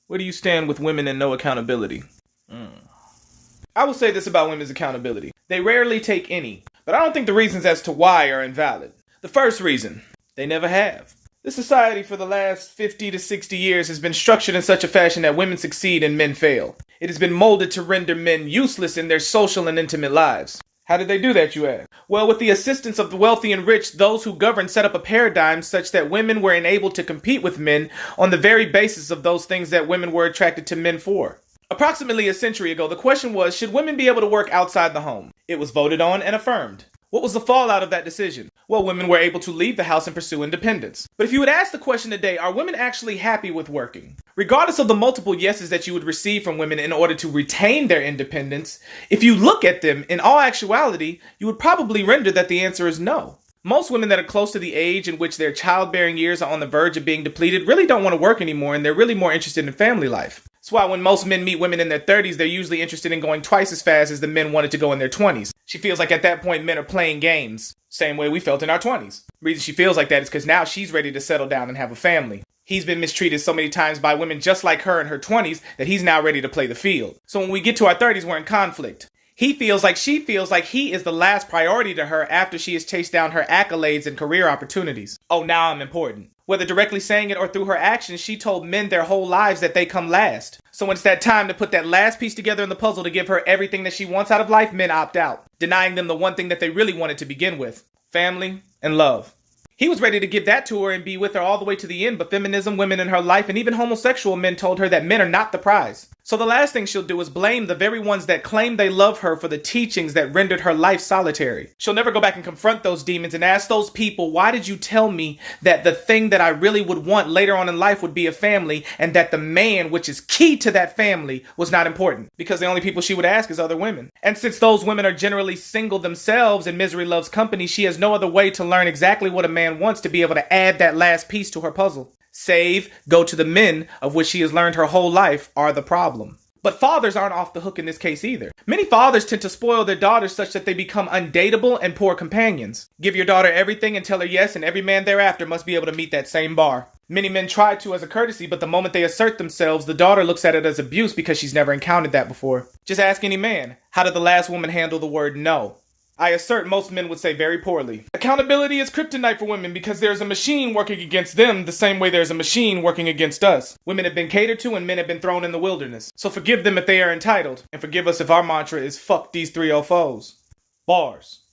Where do you stand with women and no accountability? I will say this about women's accountability. They rarely take any, but I don't think the reasons as to why are invalid. The first reason, they never have. This society for the last 50 to 60 years has been structured in such a fashion that women succeed and men fail. It has been molded to render men useless in their social and intimate lives. How did they do that, you ask? Well, with the assistance of the wealthy and rich, those who govern set up a paradigm such that women were enabled to compete with men on the very basis of those things that women were attracted to men for. Approximately a century ago, the question was, should women be able to work outside the home? It was voted on and affirmed. What was the fallout of that decision? Well, women were able to leave the house and pursue independence. But if you would ask the question today, are women actually happy with working? Regardless of the multiple yeses that you would receive from women in order to retain their independence, if you look at them, in all actuality, you would probably render that the answer is no. Most women that are close to the age in which their childbearing years are on the verge of being depleted really don't want to work anymore, and they're really more interested in family life. That's why when most men meet women in their 30s, they're usually interested in going twice as fast as the men wanted to go in their 20s. She feels like at that point men are playing games, same way we felt in our 20s. The reason she feels like that is because now she's ready to settle down and have a family. He's been mistreated so many times by women just like her in her 20s that he's now ready to play the field. So when we get to our 30s, we're in conflict. He feels like she feels like he is the last priority to her after she has chased down her accolades and career opportunities. Oh, now I'm important. Whether directly saying it or through her actions, she told men their whole lives that they come last. So when it's that time to put that last piece together in the puzzle to give her everything that she wants out of life, men opt out, denying them the one thing that they really wanted to begin with: family and love. He was ready to give that to her and be with her all the way to the end, but feminism, women in her life, and even homosexual men told her that men are not the prize. So the last thing she'll do is blame the very ones that claim they love her for the teachings that rendered her life solitary. She'll never go back and confront those demons and ask those people, why did you tell me that the thing that I really would want later on in life would be a family, and that the man, which is key to that family, was not important? Because the only people she would ask is other women. And since those women are generally single themselves and misery loves company, she has no other way to learn exactly what a man wants to be able to add that last piece to her puzzle. Save, go to the men of which she has learned her whole life are the problem. But fathers aren't off the hook in this case either. Many fathers tend to spoil their daughters such that they become undateable and poor companions. Give your daughter everything and tell her yes, and every man thereafter must be able to meet that same bar. Many men try to as a courtesy, but the moment they assert themselves, the daughter looks at it as abuse because she's never encountered that before. Just ask any man, how did the last woman handle the word no? I assert most men would say very poorly. Accountability is kryptonite for women because there's a machine working against them the same way there's a machine working against us. Women have been catered to and men have been thrown in the wilderness. So forgive them if they are entitled, and forgive us if our mantra is fuck these 304s. Bars.